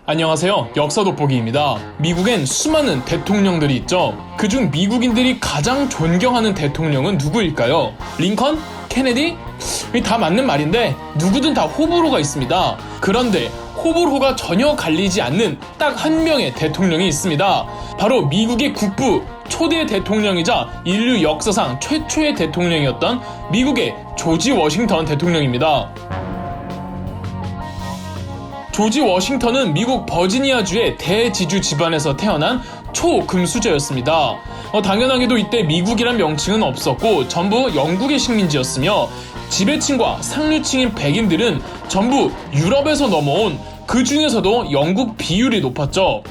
안녕하세요. 역사 돋보기입니다. 미국엔 수많은 대통령들이 있죠. 그중 미국인들이 가장 존경하는 대통령은 누구일까요? 링컨? 케네디? 다 맞는 말인데 누구든 다 호불호가 있습니다. 그런데 호불호가 전혀 갈리지 않는 딱 한 명의 대통령이 있습니다. 바로 미국의 국부 초대 대통령이자 인류 역사상 최초의 대통령이었던 미국의 조지 워싱턴 대통령입니다. 조지 워싱턴은 미국 버지니아주의 대지주 집안에서 태어난 초금수저였습니다. 당연하게도 이때 미국이란 명칭은 없었고 전부 영국의 식민지였으며 지배층과 상류층인 백인들은 전부 유럽에서 넘어온 그 중에서도 영국 비율이 높았죠.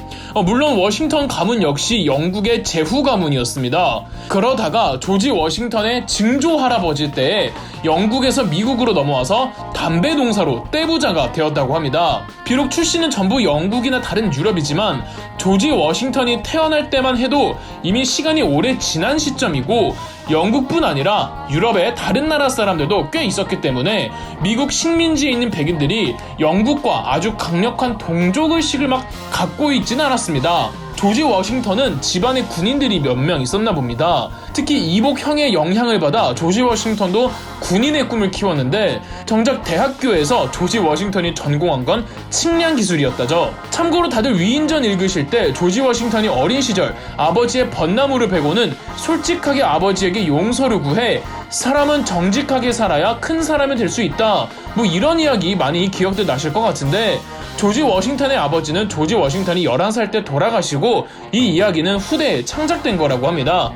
물론 워싱턴 가문 역시 영국의 제후 가문이었습니다. 그러다가 조지 워싱턴의 증조 할아버지 때에 영국에서 미국으로 넘어와서 담배 농사로 떼부자가 되었다고 합니다. 비록 출신은 전부 영국이나 다른 유럽이지만 조지 워싱턴이 태어날 때만 해도 이미 시간이 오래 지난 시점이고 영국뿐 아니라 유럽의 다른 나라 사람들도 꽤 있었기 때문에 미국 식민지에 있는 백인들이 영국과 아주 강력한 동족의식을 막 갖고 있진 않았습니다. 조지 워싱턴은 집안에 군인들이 몇 명 있었나 봅니다. 특히 이복 형의 영향을 받아 조지 워싱턴도 군인의 꿈을 키웠는데 정작 대학교에서 조지 워싱턴이 전공한 건 측량 기술이었다죠. 참고로 다들 위인전 읽으실 때 조지 워싱턴이 어린 시절 아버지의 벚나무를 베고는 솔직하게 아버지에게 용서를 구해 사람은 정직하게 살아야 큰 사람이 될 수 있다, 뭐 이런 이야기 많이 기억들 나실 것 같은데 조지 워싱턴의 아버지는 조지 워싱턴이 11살 때 돌아가시고 이 이야기는 후대에 창작된 거라고 합니다.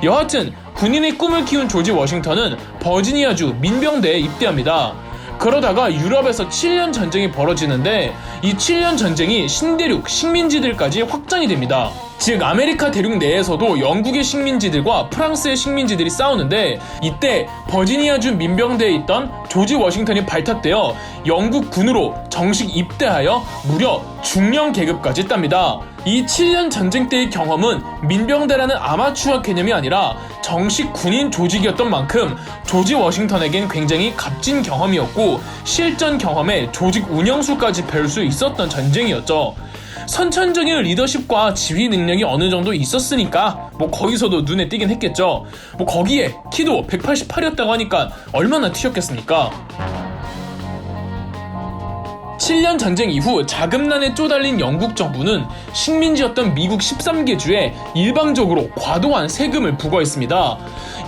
여하튼 군인의 꿈을 키운 조지 워싱턴은 버지니아주 민병대에 입대합니다. 그러다가 유럽에서 7년 전쟁이 벌어지는데 이 7년 전쟁이 신대륙 식민지들까지 확장이 됩니다. 즉 아메리카 대륙 내에서도 영국의 식민지들과 프랑스의 식민지들이 싸우는데 이때 버지니아주 민병대에 있던 조지 워싱턴이 발탁되어 영국 군으로 정식 입대하여 무려 중령 계급까지 땁니다. 이 7년 전쟁 때의 경험은 민병대라는 아마추어 개념이 아니라 정식 군인 조직이었던 만큼 조지 워싱턴에겐 굉장히 값진 경험이었고 실전 경험에 조직 운영수까지 배울 수 있었던 전쟁이었죠. 선천적인 리더십과 지휘 능력이 어느 정도 있었으니까 뭐 거기서도 눈에 띄긴 했겠죠. 뭐 거기에 키도 188이었다고 하니까 얼마나 튀었겠습니까? 7년 전쟁 이후 자금난에 쪼달린 영국 정부는 식민지였던 미국 13개 주에 일방적으로 과도한 세금을 부과했습니다.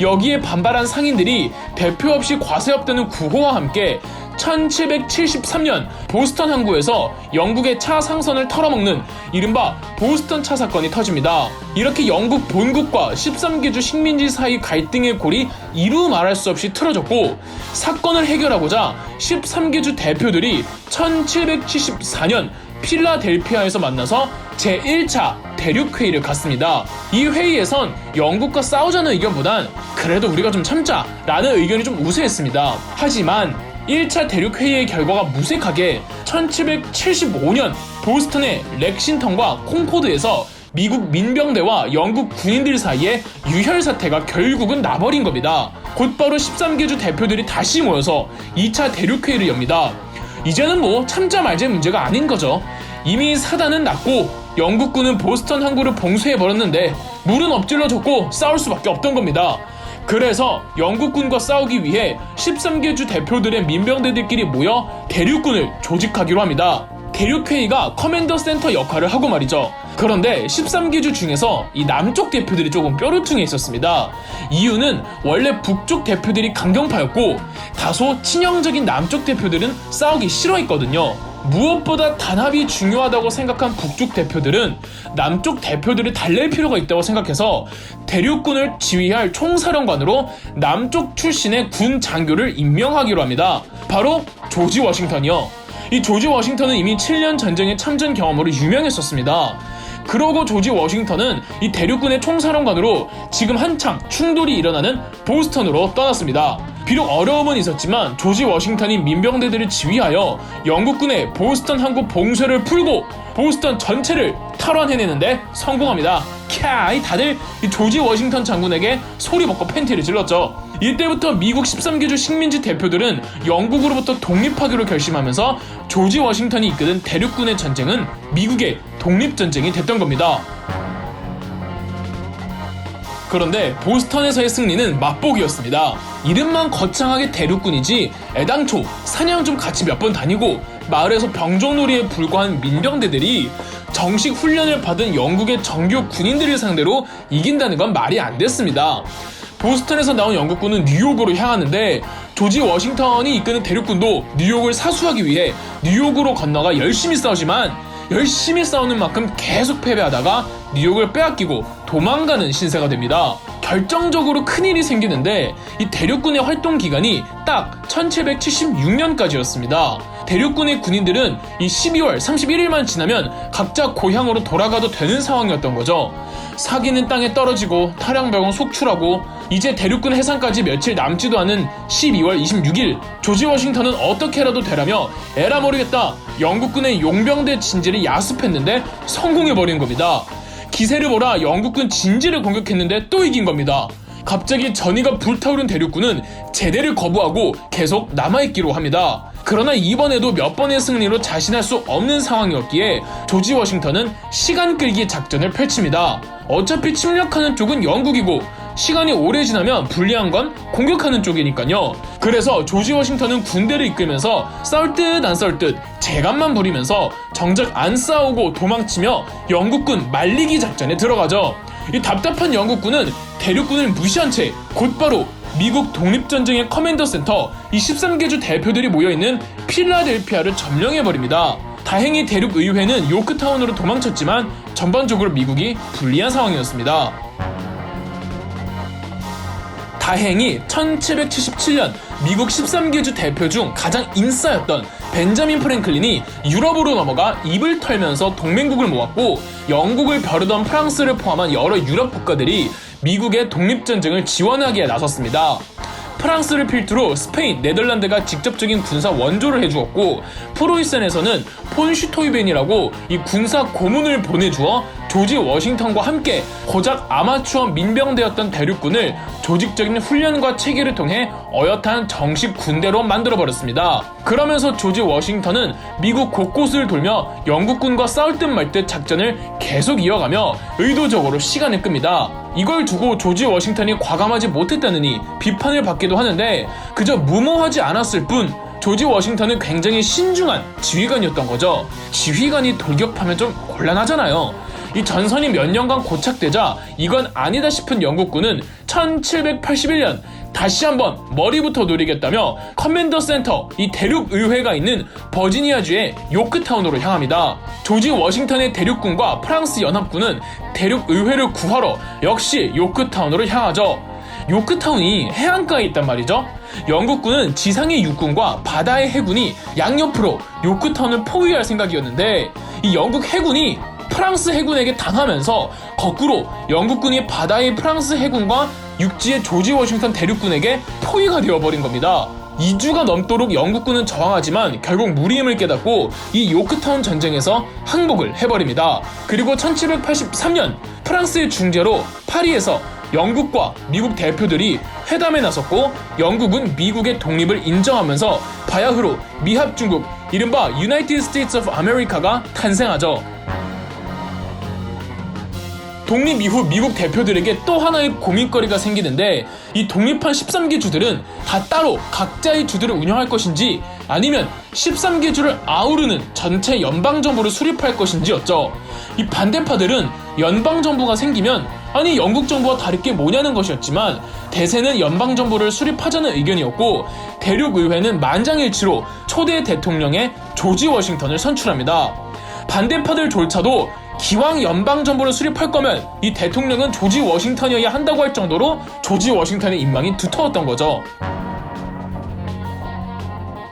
여기에 반발한 상인들이 대표 없이 과세업되는 구호와 함께 1773년 보스턴 항구에서 영국의 차 상선을 털어먹는 이른바 보스턴 차 사건이 터집니다. 이렇게 영국 본국과 13개 주 식민지 사이 갈등의 골이 이루 말할 수 없이 틀어졌고 사건을 해결하고자 13개 주 대표들이 1774년 필라델피아에서 만나서 제1차 대륙회의를 갖습니다. 이 회의에선 영국과 싸우자는 의견보단 그래도 우리가 좀 참자 라는 의견이 좀 우세했습니다. 하지만 1차 대륙회의의 결과가 무색하게 1775년 보스턴의 렉싱턴과 콩코드에서 미국 민병대와 영국 군인들 사이에 유혈 사태가 결국은 나버린 겁니다. 곧바로 13개 주 대표들이 다시 모여서 2차 대륙회의를 엽니다. 이제는 뭐 참자 말자의 문제가 아닌 거죠. 이미 사단은 났고 영국군은 보스턴 항구를 봉쇄해버렸는데 물은 엎질러졌고 싸울 수밖에 없던 겁니다. 그래서 영국군과 싸우기 위해 13개 주 대표들의 민병대들끼리 모여 대륙군을 조직하기로 합니다. 대륙회의가 커맨더 센터 역할을 하고 말이죠. 그런데 13개 주 중에서 이 남쪽 대표들이 조금 뾰루퉁해 있었습니다. 이유는 원래 북쪽 대표들이 강경파였고 다소 친형적인 남쪽 대표들은 싸우기 싫어했거든요. 무엇보다 단합이 중요하다고 생각한 북쪽 대표들은 남쪽 대표들이 달랠 필요가 있다고 생각해서 대륙군을 지휘할 총사령관으로 남쪽 출신의 군 장교를 임명하기로 합니다. 바로 조지 워싱턴이요. 이 조지 워싱턴은 이미 7년 전쟁의 참전 경험으로 유명했었습니다. 그러고 조지 워싱턴은 이 대륙군의 총사령관으로 지금 한창 충돌이 일어나는 보스턴으로 떠났습니다. 비록 어려움은 있었지만 조지 워싱턴이 민병대들을 지휘하여 영국군의 보스턴 항구 봉쇄를 풀고 보스턴 전체를 탈환해내는데 성공합니다. 다들 이 조지 워싱턴 장군에게 소리 벗고 팬티를 질렀죠. 이때부터 미국 13개주 식민지 대표들은 영국으로부터 독립하기로 결심하면서 조지 워싱턴이 이끄는 대륙군의 전쟁은 미국의 독립전쟁이 됐던 겁니다. 그런데 보스턴에서의 승리는 맛보기였습니다. 이름만 거창하게 대륙군이지 애당초 사냥 좀 같이 몇 번 다니고 마을에서 병종놀이에 불과한 민병대들이 정식 훈련을 받은 영국의 정규 군인들을 상대로 이긴다는 건 말이 안 됐습니다. 보스턴에서 나온 영국군은 뉴욕으로 향하는데 조지 워싱턴이 이끄는 대륙군도 뉴욕을 사수하기 위해 뉴욕으로 건너가 열심히 싸우지만 열심히 싸우는 만큼 계속 패배하다가 뉴욕을 빼앗기고 도망가는 신세가 됩니다. 결정적으로 큰일이 생기는데 이 대륙군의 활동 기간이 딱 1776년까지였습니다. 대륙군의 군인들은 이 12월 31일만 지나면 각자 고향으로 돌아가도 되는 상황이었던 거죠. 사기는 땅에 떨어지고 탈양병은 속출하고 이제 대륙군 해상까지 며칠 남지도 않은 12월 26일 조지 워싱턴은 어떻게라도 되라며 에라 모르겠다 영국군의 용병대 진지를 야습했는데 성공해버린 겁니다. 기세를 몰아 영국군 진지를 공격했는데 또 이긴 겁니다. 갑자기 전의가 불타오른 대륙군은 제대를 거부하고 계속 남아있기로 합니다. 그러나 이번에도 몇 번의 승리로 자신할 수 없는 상황이었기에 조지 워싱턴은 시간 끌기 작전을 펼칩니다. 어차피 침략하는 쪽은 영국이고 시간이 오래 지나면 불리한 건 공격하는 쪽이니까요. 그래서 조지 워싱턴은 군대를 이끌면서 싸울 듯 안 싸울 듯 재간만 부리면서 정작 안 싸우고 도망치며 영국군 말리기 작전에 들어가죠. 이 답답한 영국군은 대륙군을 무시한 채 곧바로 미국 독립전쟁의 커맨더 센터 이 13개주 대표들이 모여있는 필라델피아를 점령해버립니다. 다행히 대륙의회는 요크타운으로 도망쳤지만 전반적으로 미국이 불리한 상황이었습니다. 다행히 1777년 미국 13개주 대표 중 가장 인싸였던 벤자민 프랭클린이 유럽으로 넘어가 입을 털면서 동맹국을 모았고 영국을 벼르던 프랑스를 포함한 여러 유럽 국가들이 미국의 독립전쟁을 지원하기에 나섰습니다. 프랑스를 필두로 스페인, 네덜란드가 직접적인 군사 원조를 해주었고 프로이센에서는 폰 슈토이벤이라고 이 군사 고문을 보내주어 조지 워싱턴과 함께 고작 아마추어 민병대였던 대륙군을 조직적인 훈련과 체계를 통해 어엿한 정식 군대로 만들어버렸습니다. 그러면서 조지 워싱턴은 미국 곳곳을 돌며 영국군과 싸울 듯 말 듯 작전을 계속 이어가며 의도적으로 시간을 끕니다. 이걸 두고 조지 워싱턴이 과감하지 못했다느니 비판을 받기도 하는데 그저 무모하지 않았을 뿐 조지 워싱턴은 굉장히 신중한 지휘관이었던 거죠. 지휘관이 돌격하면 좀 곤란하잖아요. 이 전선이 몇 년간 고착되자 이건 아니다 싶은 영국군은 1781년 다시 한번 머리부터 노리겠다며 커맨더 센터, 이 대륙의회가 있는 버지니아주의 요크타운으로 향합니다. 조지 워싱턴의 대륙군과 프랑스 연합군은 대륙의회를 구하러 역시 요크타운으로 향하죠. 요크타운이 해안가에 있단 말이죠. 영국군은 지상의 육군과 바다의 해군이 양옆으로 요크타운을 포위할 생각이었는데 이 영국 해군이 프랑스 해군에게 당하면서 거꾸로 영국군이 바다의 프랑스 해군과 육지의 조지 워싱턴 대륙군에게 포위가 되어버린 겁니다. 2주가 넘도록 영국군은 저항하지만 결국 무리임을 깨닫고 이 요크타운 전쟁에서 항복을 해버립니다. 그리고 1783년 프랑스의 중재로 파리에서 영국과 미국 대표들이 회담에 나섰고 영국은 미국의 독립을 인정하면서 바야흐로 미합중국, 이른바 유나이티드 스테이츠 오브 아메리카가 탄생하죠. 독립 이후 미국 대표들에게 또 하나의 고민거리가 생기는데 이 독립한 13개 주들은 다 따로 각자의 주들을 운영할 것인지 아니면 13개 주를 아우르는 전체 연방정부를 수립할 것인지였죠. 이 반대파들은 연방정부가 생기면 아니 영국 정부와 다를 게 뭐냐는 것이었지만 대세는 연방정부를 수립하자는 의견이었고 대륙의회는 만장일치로 초대 대통령의 조지 워싱턴을 선출합니다. 반대파들조차도 기왕 연방정부를 수립할 거면 이 대통령은 조지 워싱턴이어야 한다고 할 정도로 조지 워싱턴의 인망이 두터웠던 거죠.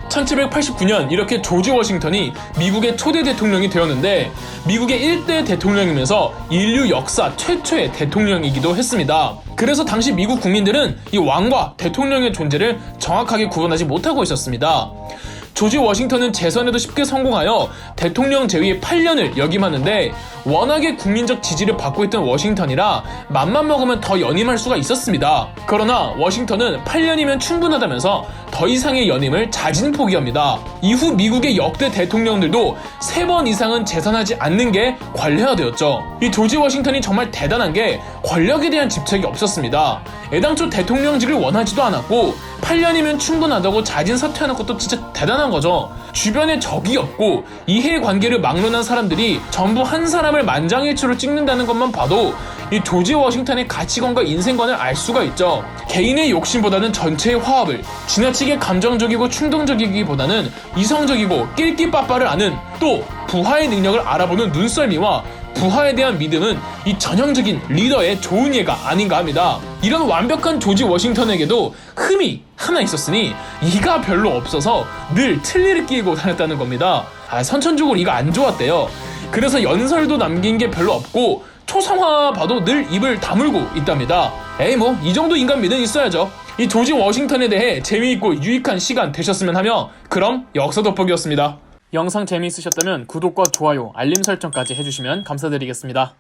1789년 이렇게 조지 워싱턴이 미국의 초대 대통령이 되었는데 미국의 1대 대통령이면서 인류 역사 최초의 대통령이기도 했습니다. 그래서 당시 미국 국민들은 이 왕과 대통령의 존재를 정확하게 구분하지 못하고 있었습니다. 조지 워싱턴은 재선에도 쉽게 성공하여 대통령 재위 8년을 역임하는데 워낙에 국민적 지지를 받고 있던 워싱턴이라 맘만 먹으면 더 연임할 수가 있었습니다. 그러나 워싱턴은 8년이면 충분하다면서 더 이상의 연임을 자진 포기합니다. 이후 미국의 역대 대통령들도 3번 이상은 재선하지 않는 게 관례화되었죠. 이 조지 워싱턴이 정말 대단한 게 권력에 대한 집착이 없었습니다. 애당초 대통령직을 원하지도 않았고 8년이면 충분하다고 자진 사퇴하는 것도 진짜 대단한 거죠. 주변에 적이 없고 이해관계를 막론한 사람들이 전부 한 사람을 만장일치로 찍는다는 것만 봐도 이 조지 워싱턴의 가치관과 인생관을 알 수가 있죠. 개인의 욕심보다는 전체의 화합을, 지나치게 감정적이고 충동적이기보다는 이성적이고 낄끼빠빠를 아는, 또 부하의 능력을 알아보는 눈썰미와 부하에 대한 믿음은 이 전형적인 리더의 좋은 예가 아닌가 합니다. 이런 완벽한 조지 워싱턴에게도 흠이 하나 있었으니 이가 별로 없어서 늘 틀니를 끼고 다녔다는 겁니다. 선천적으로 이가 안 좋았대요. 그래서 연설도 남긴 게 별로 없고 초상화 봐도 늘 입을 다물고 있답니다. 에이 뭐 이 정도 인간 믿음 있어야죠. 이 조지 워싱턴에 대해 재미있고 유익한 시간 되셨으면 하며, 그럼 역사 돋보기였습니다. 영상 재미있으셨다면 구독과 좋아요, 알림 설정까지 해주시면 감사드리겠습니다.